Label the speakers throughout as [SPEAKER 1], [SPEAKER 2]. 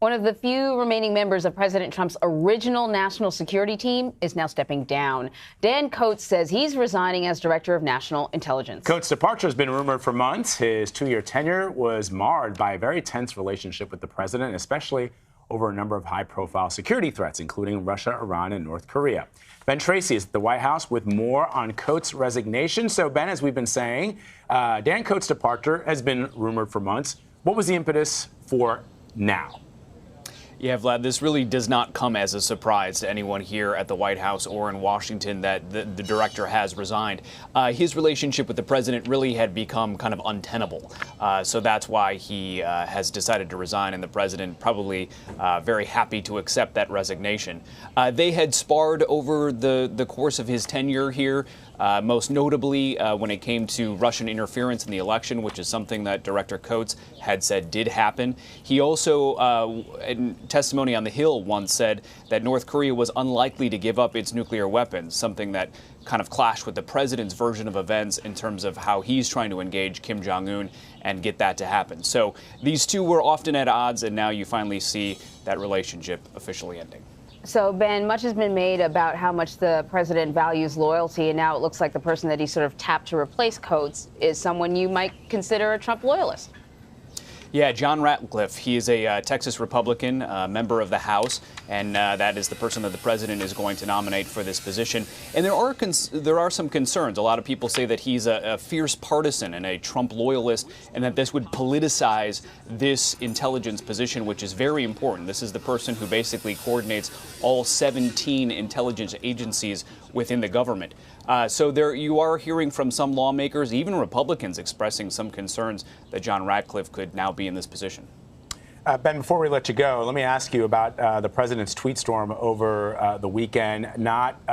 [SPEAKER 1] One of the few remaining members of President Trump's original national security team is now stepping down. Dan Coats says he's resigning as director of national intelligence.
[SPEAKER 2] Coats' departure has been rumored for months. His two-year tenure was marred by a very tense relationship with the president, especially over a number of high-profile security threats, including Russia, Iran, and North Korea. Ben Tracy is at the White House with more on Coats' resignation. So, Ben, as we've been saying, Dan Coats' departure has been rumored for months. What was the impetus for now?
[SPEAKER 3] Yeah, Vlad, this really does not come as a surprise to anyone here at the White House or in Washington that the director has resigned. His relationship with the president really had become kind of untenable. So that's why he has decided to resign, and the president probably very happy to accept that resignation. They had sparred over the course of his tenure here, most notably when it came to Russian interference in the election, which is something that Director Coats had said did happen. He also, in testimony on the Hill, once said that North Korea was unlikely to give up its nuclear weapons, something that kind of clashed with the president's version of events in terms of how he's trying to engage Kim Jong-un and get that to happen. So these two were often at odds, and now you finally see that relationship officially ending.
[SPEAKER 1] So, Ben, much has been made about how much the president values loyalty, and now it looks like the person that he sort of tapped to replace Coats is someone you might consider a Trump loyalist.
[SPEAKER 3] Yeah, John Ratcliffe. He is a Texas Republican, member of the House, and that is the person that the president is going to nominate for this position. And there are some concerns. A lot of people say that he's a fierce partisan and a Trump loyalist, and that this would politicize this intelligence position, which is very important. This is the person who basically coordinates all 17 intelligence agencies within the government. So there you are hearing from some lawmakers, even Republicans, expressing some concerns that John Ratcliffe could now be in this position.
[SPEAKER 2] Ben, before we let you go, let me ask you about the president's tweet storm over the weekend, not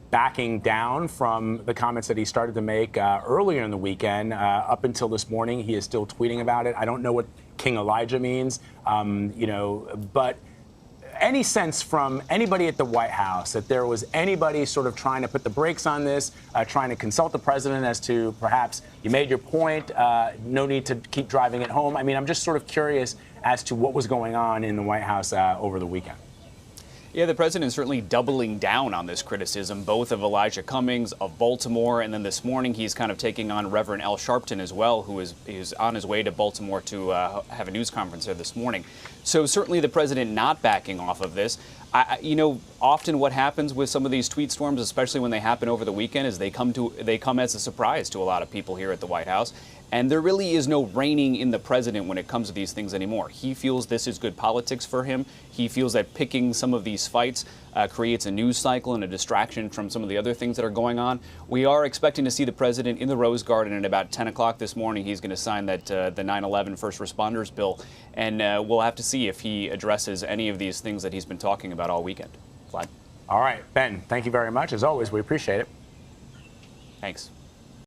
[SPEAKER 2] backing down from the comments that he started to make earlier in the weekend. Up until this morning, he is still tweeting about it. I don't know what King Elijah means, but any sense from anybody at the White House that there was anybody sort of trying to put the brakes on this, trying to consult the president as to perhaps you made your point, no need to keep driving it home? I mean, I'm just sort of curious as to what was going on in the White House over the weekend.
[SPEAKER 3] Yeah, the president is certainly doubling down on this criticism, both of Elijah Cummings, of Baltimore, and then this morning he's kind of taking on Reverend Al Sharpton as well, who is on his way to Baltimore to have a news conference there this morning. So certainly the president not backing off of this. Often what happens with some of these tweet storms, especially when they happen over the weekend, is they come as a surprise to a lot of people here at the White House. And there really is no reining in the president when it comes to these things anymore. He feels this is good politics for him. He feels that picking some of these fights creates a news cycle and a distraction from some of the other things that are going on. We are expecting to see the president in the Rose Garden at about 10 o'clock this morning. He's going to sign that the 9/11 first responders bill. And we'll have to see if he addresses any of these things that he's been talking about all weekend. Vlad.
[SPEAKER 2] All right, Ben, thank you very much. As always, we appreciate it.
[SPEAKER 3] Thanks.